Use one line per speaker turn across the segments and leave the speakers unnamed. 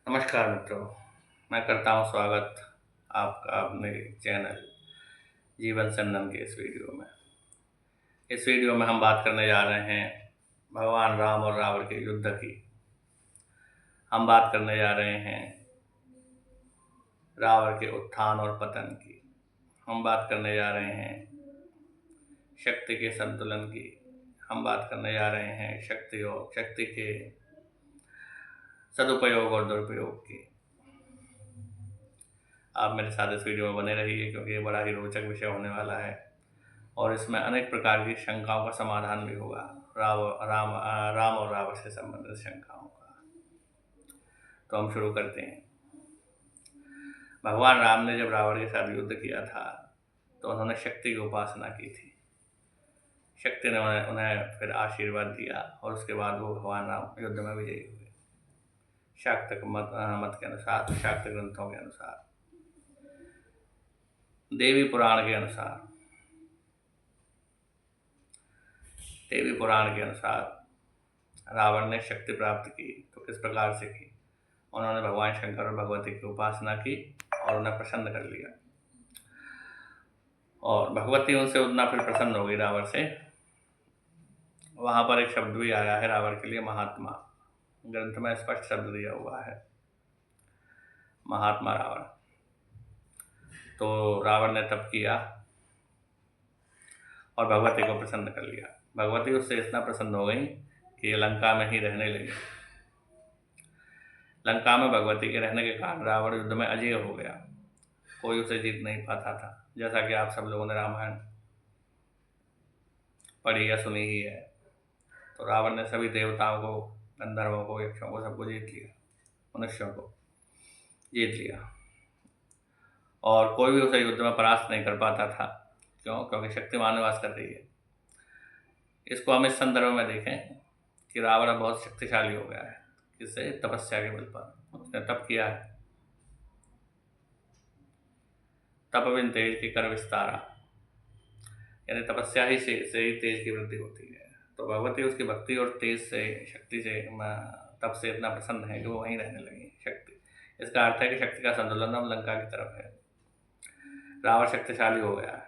नमस्कार मित्रों, मैं करता हूँ स्वागत आपका अपने चैनल जीवन संदन के इस वीडियो में। इस वीडियो में हम बात करने जा रहे हैं भगवान राम और रावण के युद्ध की। हम बात करने जा रहे हैं रावण के उत्थान और पतन की। हम बात करने जा रहे हैं शक्ति के संतुलन की। हम बात करने जा रहे हैं शक्ति के सदुपयोग और दुरुपयोग की। आप मेरे साथ इस वीडियो में बने रहिए क्योंकि ये बड़ा ही रोचक विषय होने वाला है और इसमें अनेक प्रकार की शंकाओं का समाधान भी होगा। राम और रावण से संबंधित शंकाओं का। तो हम शुरू करते हैं। भगवान राम ने जब रावण के साथ युद्ध किया था तो उन्होंने शक्ति की उपासना की थी। शक्ति ने उन्हें फिर आशीर्वाद दिया और उसके बाद वो भगवान राम युद्ध में विजयी हुए। शाक्त मत के अनुसार, शाक्त ग्रंथों के अनुसार, देवी पुराण के अनुसार, रावण ने शक्ति प्राप्त की तो किस प्रकार से की? उन्होंने भगवान शंकर और भगवती की उपासना की और उन्हें प्रसन्न कर लिया और भगवती उनसे उतना फिर प्रसन्न हो गई रावण से। वहां पर एक शब्द भी आया है रावण के लिए, महात्मा। ग्रंथ में स्पष्ट शब्द दिया हुआ है, महात्मा रावण। तो रावण ने तप किया और भगवती को प्रसन्न कर लिया। भगवती उससे इतना प्रसन्न हो गई कि लंका में ही रहने लगी। लंका में भगवती के रहने के कारण रावण युद्ध में अजेय हो गया। कोई उसे जीत नहीं पाता था। जैसा कि आप सब लोगों ने रामायण पढ़ी या सुनी ही है। तो रावण ने सभी देवताओं को, गंधर्वों को, यक्षों को, सबको जीत लिया, मनुष्यों को जीत लिया और कोई भी उसे युद्ध में परास्त नहीं कर पाता था। क्यों? क्योंकि शक्तिमान निवास कर रही है। इसको हम इस संदर्भ में देखें कि रावण बहुत शक्तिशाली हो गया है। किससे? तपस्या के बल पर। उसने तप किया है। तप बिन तेज की कर विस्तारा, यानी तपस्या ही से ही तेज की वृद्धि होती है। तो भगवती उसकी भक्ति और तेज से, शक्ति से, तप से इतना प्रसन्न है कि वो वहीं रहने लगी। शक्ति, इसका अर्थ है कि शक्ति का संतुलन अब लंका की तरफ है। रावण शक्तिशाली हो गया है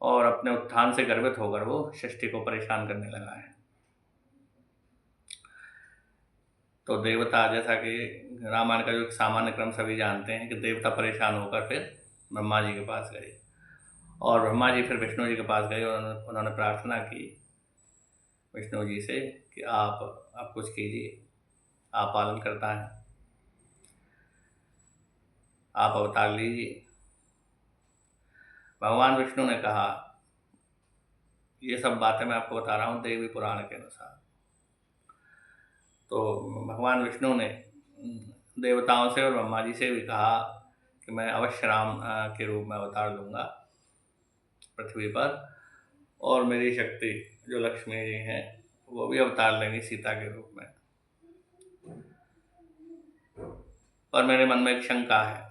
और अपने उत्थान से गर्वित होकर वो सृष्टि को परेशान करने लगा है। तो देवता, जैसा कि रामायण का जो एक सामान्य क्रम सभी जानते हैं कि देवता परेशान होकर फिर ब्रह्मा जी के पास गए और ब्रह्मा जी फिर विष्णु जी के पास गए और उन्होंने प्रार्थना की विष्णु जी से कि आप कुछ कीजिए, आप पालन करता है, आप अवतार लीजिए। भगवान विष्णु ने कहा, ये सब बातें मैं आपको बता रहा हूँ देवी पुराण के अनुसार। तो भगवान विष्णु ने देवताओं से और ब्रह्मा जी से भी कहा कि मैं अवश्य राम के रूप में अवतार लूँगा पृथ्वी पर और मेरी शक्ति जो लक्ष्मी जी हैं वो भी अवतार लेंगी सीता के रूप में। और मेरे मन में एक शंका है,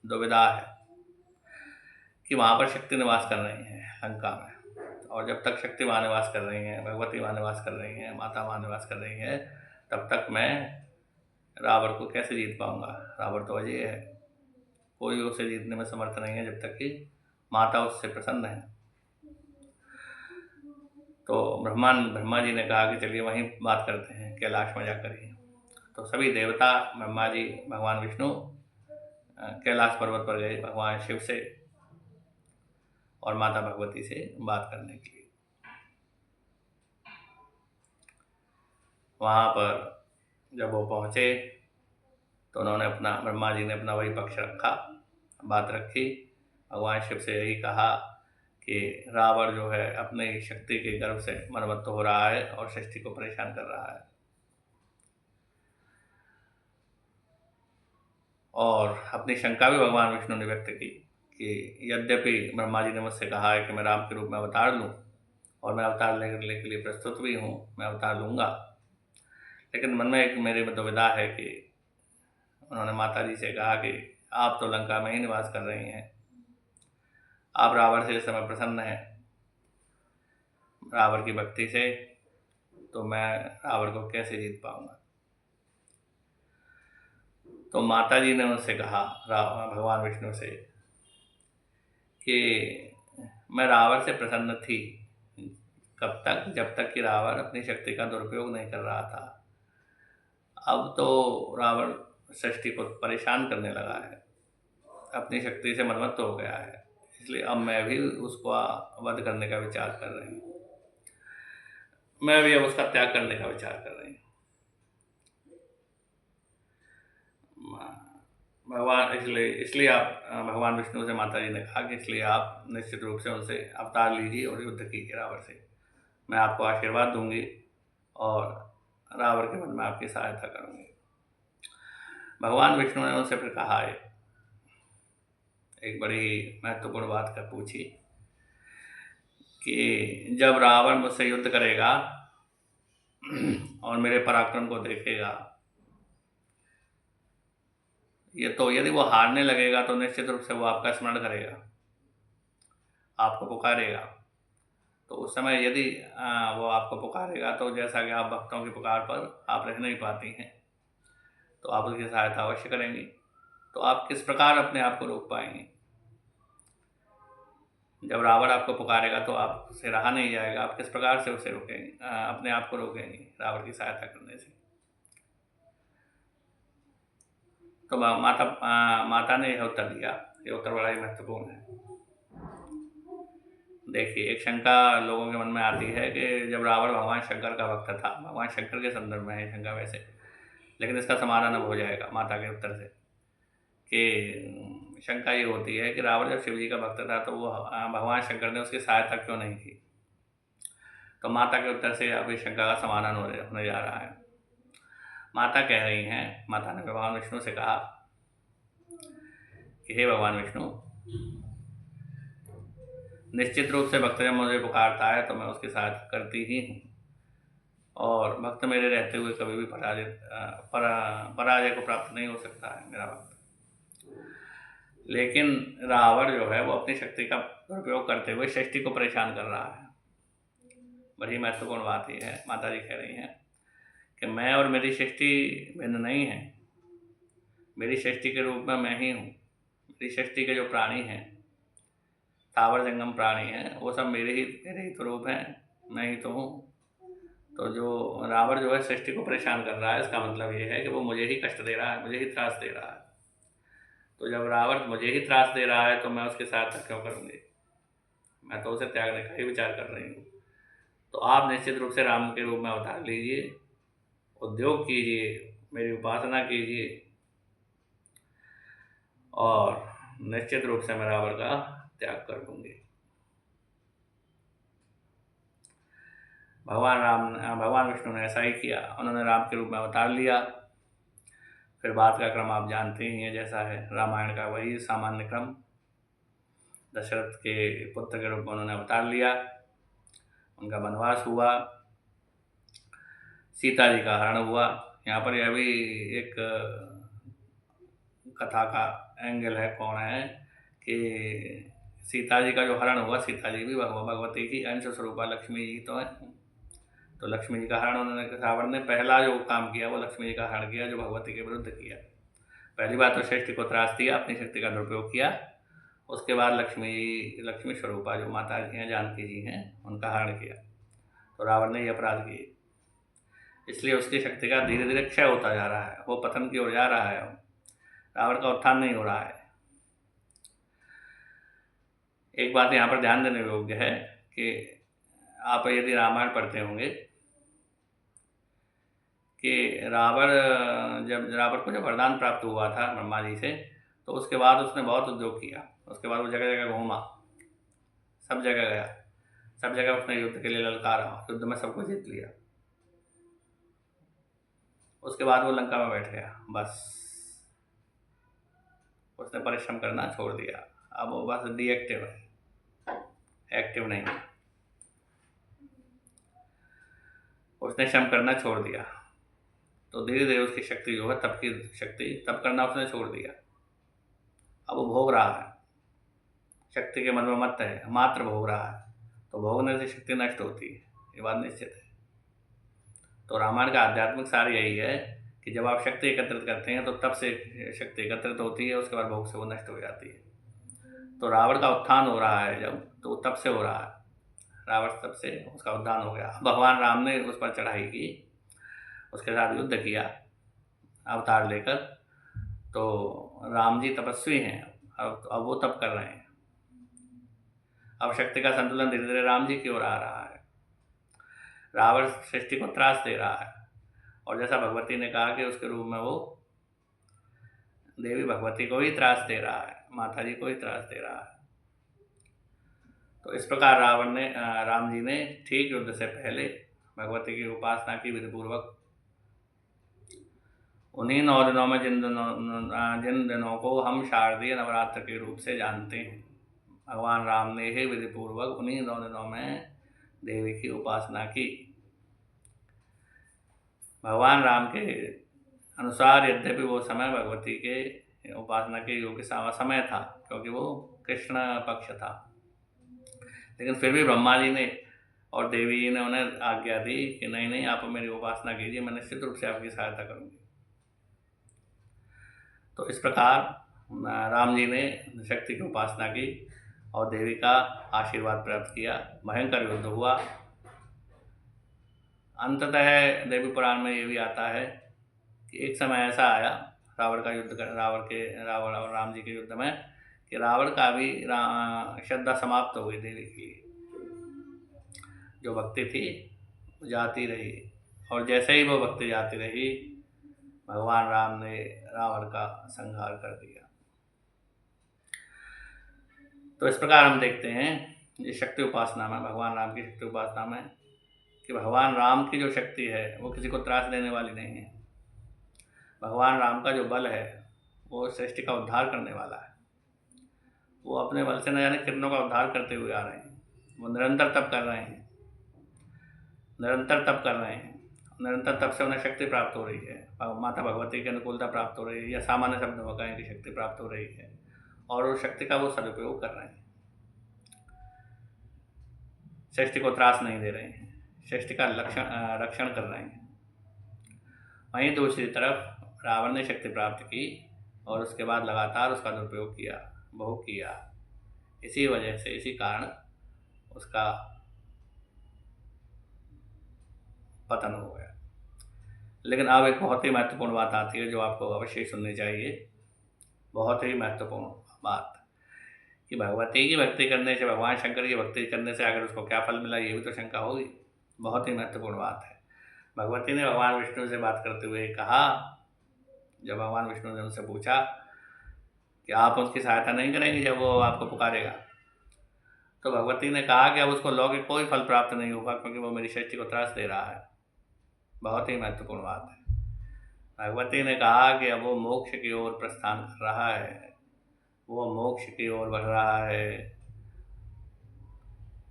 दुविधा है कि वहाँ पर शक्ति निवास कर रही हैं लंका में, और जब तक शक्ति वहाँ निवास कर रही हैं, भगवती वहाँ निवास कर रही हैं, माता वहाँ निवास कर रही हैं, तब तक मैं रावण को कैसे जीत पाऊँगा? रावण तो अजय है, कोई उसे जीतने में समर्थ नहीं है जब तक कि माता उससे प्रसन्न है। तो ब्रह्मा जी ने कहा कि चलिए वहीं बात करते हैं, कैलाश में जाकर ही। तो सभी देवता, ब्रह्मा जी, भगवान विष्णु कैलाश पर्वत पर गए भगवान शिव से और माता भगवती से बात करने के लिए। वहाँ पर जब वो पहुँचे तो उन्होंने ब्रह्मा जी ने अपना वही पक्ष रखा, बात रखी। भगवान शिव से यही कहा कि रावण जो है अपने शक्ति के गर्व से मनमत्त हो रहा है और सृष्टि को परेशान कर रहा है। और अपनी शंका भी भगवान विष्णु ने व्यक्त की कि यद्यपि ब्रह्मा जी ने मुझसे कहा है कि मैं राम के रूप में अवतार लूँ और मैं अवतार लेने के लिए प्रस्तुत भी हूँ, मैं अवतार लूँगा, लेकिन मन में एक मेरे में दुविधा है कि उन्होंने माता जी से कहा कि आप तो लंका में ही निवास कर रही हैं, आप रावण से इस समय प्रसन्न हैं, रावण की भक्ति से, तो मैं रावण को कैसे जीत पाऊँगा? तो माता जी ने उनसे कहा भगवान विष्णु से कि मैं रावण से प्रसन्न थी, कब तक, जब तक कि रावण अपनी शक्ति का दुरुपयोग नहीं कर रहा था। अब तो रावण सृष्टि को परेशान करने लगा है, अपनी शक्ति से मनमत्त हो गया है, इसलिए अब मैं भी उसको वध करने का विचार कर रही हूँ। मैं भी अब उसका त्याग करने का विचार कर रही हूँ। भगवान इसलिए आप भगवान विष्णु से माता जी ने कहा कि इसलिए आप निश्चित रूप से उनसे अवतार लीजिए और युद्ध कीजिए रावण से। मैं आपको आशीर्वाद दूंगी और रावण के मन में आपकी सहायता करूंगी। भगवान विष्णु ने उनसे फिर कहा एक बड़ी महत्वपूर्ण बात कर पूछी कि जब रावण मुझसे युद्ध करेगा और मेरे पराक्रम को देखेगा, ये तो यदि वो हारने लगेगा तो निश्चित रूप से वो आपका स्मरण करेगा, आपको पुकारेगा। तो उस समय यदि वो आपको पुकारेगा तो जैसा कि आप भक्तों की पुकार पर आप रह नहीं पाती हैं, तो आप उसकी सहायता अवश्य करेंगी। तो आप किस प्रकार अपने आप को रोक पाएंगे? जब रावण आपको पुकारेगा तो आपसे रहा नहीं जाएगा, आप किस प्रकार से उसे रोकेंगे, अपने आप को रोकेंगे रावण की सहायता करने से? तो माता ने यह उत्तर दिया। ये उत्तर बड़ा ही महत्वपूर्ण है। देखिए, एक शंका लोगों के मन में आती है कि जब रावण भगवान शंकर का भक्त था, भगवान शंकर के संदर्भ में है शंका वैसे, लेकिन इसका समाधान अब हो जाएगा माता के उत्तर से कि शंका ये होती है कि रावण जब शिव जी का भक्त था तो वो भगवान शंकर ने उसकी सहायता क्यों नहीं की। तो माता के उत्तर से अब इस शंका का समाधान होने जा रहा है। माता कह रही हैं, माता ने भगवान विष्णु से कहा कि हे भगवान विष्णु, निश्चित रूप से भक्त जब मुझे पुकारता है तो मैं उसकी सहायता करती ही हूँ, और भक्त मेरे रहते हुए कभी भी पराजय को प्राप्त नहीं हो सकता है मेरा भक्त। लेकिन रावण जो है वो अपनी शक्ति का दुरुपयोग करते हुए सृष्टि को परेशान कर रहा है। बड़ी महत्वपूर्ण बात यह है, माता जी कह रही हैं कि मैं और मेरी सृष्टि भिन्न नहीं है। मेरी सृष्टि के रूप में मैं ही हूँ। मेरी सृष्टि के जो प्राणी हैं, स्थावर जंगम प्राणी हैं, वो सब मेरे ही तो रूप हैं, मैं ही तो हूँ। तो जो रावण जो है सृष्टि को परेशान कर रहा है, इसका मतलब ये है कि वो मुझे ही कष्ट दे रहा है, मुझे ही त्रास दे रहा है। तो जब रावण मुझे ही त्रास दे रहा है तो मैं उसके साथ क्यों करूँगी? मैं तो उसे त्यागने का ही विचार कर रही हूँ। तो आप निश्चित रूप से राम के रूप में अवतार लीजिए, उद्योग कीजिए, मेरी उपासना कीजिए, और निश्चित रूप से मैं रावण का त्याग कर दूंगी। भगवान विष्णु ने ऐसा ही किया। उन्होंने राम के रूप में अवतार लिया। फिर बात का क्रम आप जानते ही हैं, जैसा है रामायण का वही सामान्य क्रम। दशरथ के पुत्र के रूप में उन्होंने अवतार लिया, उनका वनवास हुआ, सीता जी का हरण हुआ। यहाँ पर यह भी एक कथा का एंगल है, कौन है कि सीता जी का जो हरण हुआ, सीता जी भी भगवती की अंश स्वरूपा लक्ष्मी जी तो है। तो लक्ष्मी जी का हरण उन्होंने, रावण ने पहला जो काम किया वो लक्ष्मी जी का हरण किया, जो भगवती के विरुद्ध किया। पहली बात तो सृष्टि को त्रास दिया, अपनी शक्ति का दुरुपयोग किया। उसके बाद लक्ष्मी स्वरूपा जो माता जी हैं, जानकी जी हैं, उनका हरण किया। तो रावण ने यह अपराध किए, इसलिए उसकी शक्ति का धीरे धीरे क्षय होता जा रहा है, वो पतन की ओर जा रहा है। रावण का उत्थान नहीं हो रहा है। एक बात यहाँ पर ध्यान देने योग्य है कि आप यदि रामायण पढ़ते होंगे कि रावण को जब वरदान प्राप्त हुआ था ब्रह्मा जी से, तो उसके बाद उसने बहुत उद्योग किया। उसके बाद वो जगह जगह घूमा, सब जगह गया, सब जगह उसने युद्ध के लिए ललकारा, युद्ध में सबको जीत लिया। उसके बाद वो लंका में बैठ गया, बस उसने परिश्रम करना छोड़ दिया। अब वो बस डीएक्टिव है, एक्टिव नहीं। उसने श्रम करना छोड़ दिया, तो धीरे धीरे उसकी शक्ति जो है, तप की शक्ति, तप करना उसने छोड़ दिया। अब वो भोग रहा है, शक्ति के मन में मत है, मात्र भोग रहा है। तो भोगने से शक्ति नष्ट होती है, ये बात निश्चित है। तो रामायण का आध्यात्मिक सार यही है कि जब आप शक्ति एकत्रित करते हैं तो तब से शक्ति एकत्रित होती है, उसके बाद भोग से वो नष्ट हो जाती है। तो रावण का उत्थान हो रहा है जब, तो तब से हो रहा है, रावण तब से उसका उत्थान हो गया। भगवान राम ने उस पर चढ़ाई की, उसके साथ युद्ध किया अवतार लेकर। तो राम जी तपस्वी हैं, अब वो तप कर रहे हैं। अब शक्ति का संतुलन धीरे धीरे राम जी की ओर आ रहा है। रावण सृष्टि को त्रास दे रहा है, और जैसा भगवती ने कहा कि उसके रूप में वो देवी भगवती को ही त्रास दे रहा है, माता जी को ही त्रास दे रहा है। तो इस प्रकार राम जी ने ठीक युद्ध से पहले भगवती की उपासना की विधिपूर्वक। उन्हीं 9 दिनों में जिन दिनों को हम शारदीय नवरात्र के रूप से जानते हैं, भगवान राम ने ही विधिपूर्वक उन्हीं 9 दिनों में देवी की उपासना की। भगवान राम के अनुसार यद्यपि वो समय भगवती के उपासना के योग्य समय था, क्योंकि वो कृष्ण पक्ष था, लेकिन फिर भी ब्रह्मा जी ने और देवी जी ने उन्हें आज्ञा दी कि नहीं नहीं, आप मेरी उपासना कीजिए, मैं निश्चित रूप से आपकी सहायता करूँगी। तो इस प्रकार राम जी ने शक्ति की उपासना की और देवी का आशीर्वाद प्राप्त किया। भयंकर युद्ध हुआ। अंततः देवी पुराण में ये भी आता है कि एक समय ऐसा आया रावण और राम जी के युद्ध में कि रावण का भी श्रद्धा समाप्त हो गई देवी की। जो भक्ति थी जाती रही, और जैसे ही वो भक्ति जाती रही, भगवान राम ने रावण का संहार कर दिया। तो इस प्रकार हम देखते हैं ये शक्ति उपासना में, भगवान राम की शक्ति उपासना में, कि भगवान राम की जो शक्ति है वो किसी को त्रास देने वाली नहीं है। भगवान राम का जो बल है वो सृष्टि का उद्धार करने वाला है। वो अपने बल से न जाने कितनों का उद्धार करते हुए आ रहे हैं। वो निरंतर तप कर रहे हैं, निरंतर तप कर रहे हैं। निरंतर तप से उन्हें शक्ति प्राप्त हो रही है, माता भगवती की अनुकूलता प्राप्त हो रही है, या सामान्य शब्द में कहें कि शक्ति प्राप्त हो रही है, और उस शक्ति का वो सदुपयोग कर रहे हैं। सृष्टि को त्रास नहीं दे रहे हैं, सृष्टि का रक्षण कर रहे हैं। वहीं दूसरी तरफ रावण ने शक्ति प्राप्त की और उसके बाद लगातार उसका दुरुपयोग किया, भोग किया। इसी वजह से, इसी कारण उसका पतन हो गया। लेकिन अब एक बहुत ही महत्वपूर्ण बात आती है जो आपको अवश्य सुननी चाहिए। बहुत ही महत्वपूर्ण बात कि भगवती की भक्ति करने से, भगवान शंकर की भक्ति करने से आखिर उसको क्या फल मिला, ये भी तो शंका होगी। बहुत ही महत्वपूर्ण बात है। भगवती ने भगवान विष्णु से बात करते हुए कहा, जब भगवान विष्णु ने उनसे पूछा कि आप उसकी सहायता नहीं करेंगे जब वो आपको पुकारेगा, तो भगवती ने कहा कि अब उसको लौकिक कोई फल प्राप्त नहीं होगा, क्योंकि वो मेरी सृष्टि को त्रास दे रहा है। बहुत ही महत्वपूर्ण बात है। भगवती ने कहा कि अब वो मोक्ष की ओर प्रस्थान कर रहा है, वो मोक्ष की ओर बढ़ रहा है।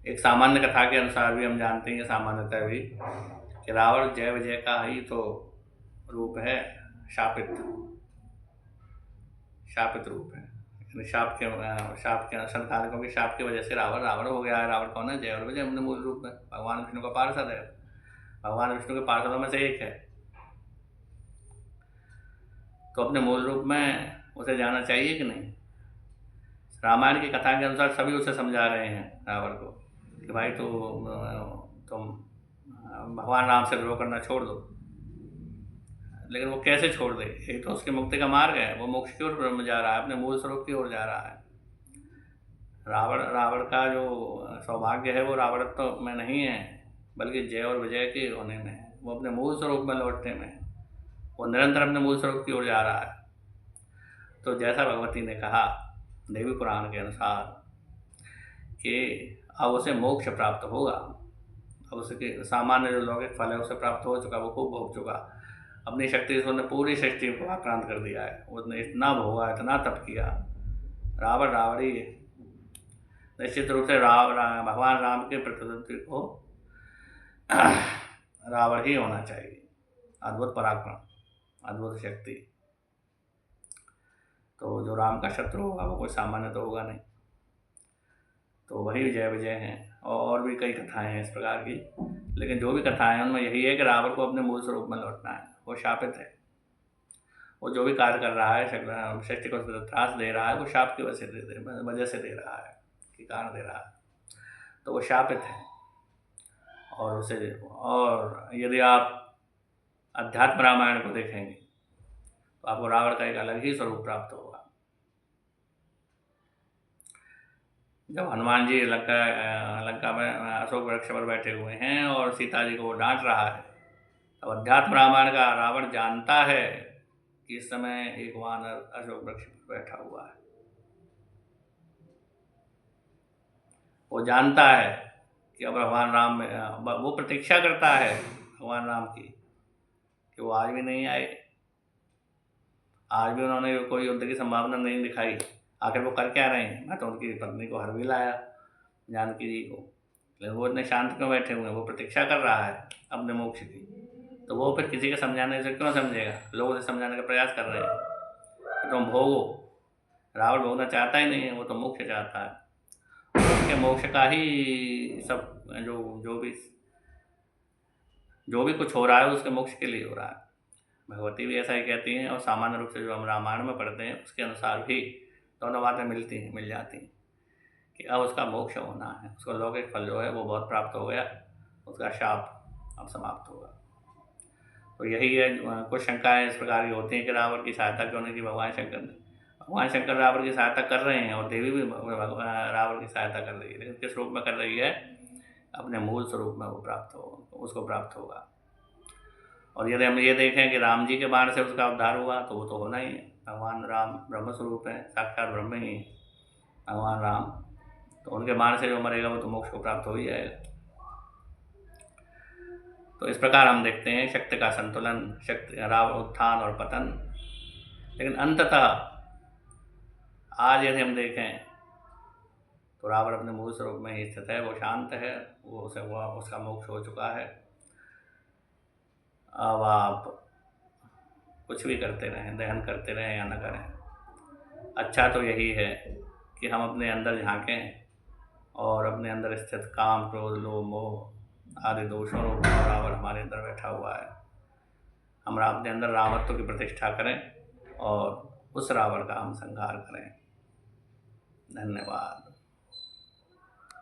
एक सामान्य कथा के अनुसार भी हम जानते हैं, सामान्यतः भी, कि रावण जय विजय का ही तो रूप है, शापित रूप है। शाप के संतानकों के शाप की वजह से रावण हो गया है। रावण कौन है? जय और विजय अपने मूल रूप में भगवान विष्णु का पार्षद है, भगवान विष्णु के पार्षदों में से एक है। तो अपने मूल रूप में उसे जाना चाहिए कि नहीं? रामायण की कथा के अनुसार सभी उसे समझा रहे हैं रावण को कि भाई तुम भगवान राम से विरोध करना छोड़ दो। लेकिन वो कैसे छोड़ दे? एक तो उसकी मुक्ति का मार्ग है, वो मोक्ष की ओर जा रहा है, अपने मूल स्वरूप की ओर जा रहा है। रावण का जो सौभाग्य है वो रावणत्व में नहीं है, बल्कि जय और विजय के होने में है। वो अपने मूल स्वरूप में लौटने में, वो निरंतर अपने मूल स्वरूप की ओर जा रहा है। तो जैसा भगवती ने कहा देवी पुराण के अनुसार कि अब उसे मोक्ष प्राप्त होगा, अब उसके सामान्य जो लौकिक फल है उसे प्राप्त हो चुका, वो खूब भोग चुका। अपनी शक्ति से उसने पूरी सृष्टि को आक्रांत कर दिया है। उसने इतना भोगा, इतना तप किया। रावण ही निश्चित रूप से भगवान राम के प्रतिनिधि को रावण ही होना चाहिए। अद्भुत पराक्रम, अद्भुत शक्ति। तो जो राम का शत्रु होगा वो कोई सामान्य तो होगा नहीं। तो वही जय विजय हैं। और भी कई कथाएं हैं इस प्रकार की, लेकिन जो भी कथाएं हैं उनमें यही है कि रावण को अपने मूल स्वरूप में लौटना है। वो शापित है, वो जो भी कार्य कर रहा है, सृष्टि को त्रास दे रहा है, वो शाप की वजह से दे रहा है, के कारण दे रहा है, तो वो शापित है। और यदि आप अध्यात्म रामायण को देखेंगे तो आपको रावण का एक अलग ही स्वरूप प्राप्त होगा। जब हनुमान जी लंका में अशोक वृक्ष पर बैठे हुए हैं और सीता जी को वो डांट रहा है, तब अध्यात्म रामायण का रावण जानता है कि इस समय एक वानर अशोक वृक्ष पर बैठा हुआ है। वो जानता है कि अब भगवान राम में वो प्रतीक्षा करता है भगवान राम की कि वो आज भी नहीं आए, आज भी उन्होंने कोई युद्ध की संभावना नहीं दिखाई। आखिर वो कर क्या रहे हैं? मैं तो उनकी पत्नी को हर भी लाया, जानकी जी को, लेकिन वो इतने शांत क्यों बैठे हुए हैं? वो प्रतीक्षा कर रहा है अपने मोक्ष की। तो वो फिर किसी के समझाने से क्यों समझेगा? लोग उसे समझाने का प्रयास कर रहे हैं कि तुम भोगो। रावण भोगना चाहता ही नहीं है, वो तो मोक्ष चाहता है। उसके मोक्ष का ही सब जो भी कुछ हो रहा है उसके मोक्ष के लिए हो रहा है। भगवती भी ऐसा ही कहती हैं, और सामान्य रूप से जो हम रामायण में पढ़ते हैं उसके अनुसार भी दोनों बातें मिल जाती हैं कि अब उसका मोक्ष होना है, उसको लौकिक फल जो है वो बहुत प्राप्त हो गया, उसका शाप अब समाप्त होगा। तो यही है, कुछ शंकाएँ इस प्रकार की होती हैं कि रावण की सहायता क्यों नहीं की भगवान शंकर रावण की सहायता कर रहे हैं, और देवी भी रावण की सहायता कर रही है, लेकिन किस रूप में कर रही है? अपने मूल स्वरूप में वो उसको प्राप्त होगा। और यदि हम ये देखें कि राम जी के बाण से उसका उद्धार हुआ, तो वो तो होना ही है। भगवान राम ब्रह्म स्वरूप है, साक्षात ब्रह्म ही है भगवान राम, तो उनके बाण से जो मरेगा वो तो मोक्ष को प्राप्त हो ही जाएगा। तो इस प्रकार हम देखते हैं शक्ति का संतुलन, रावण उत्थान और पतन। लेकिन अंततः आज यदि हम देखें तो रावण अपने मूल स्वरूप में ही स्थित है, वो शांत है, उसका मोक्ष हो चुका है। अब आप कुछ भी करते रहें, दहन करते रहें या न करें, अच्छा तो यही है कि हम अपने अंदर झांकें और अपने अंदर स्थित काम, क्रोध, लोभ, मोह आदि दोषों रूप रावण हमारे अंदर बैठा हुआ है, हम अपने अंदर रामत्व की प्रतिष्ठा करें और उस रावण का हम संहार करें। धन्यवाद।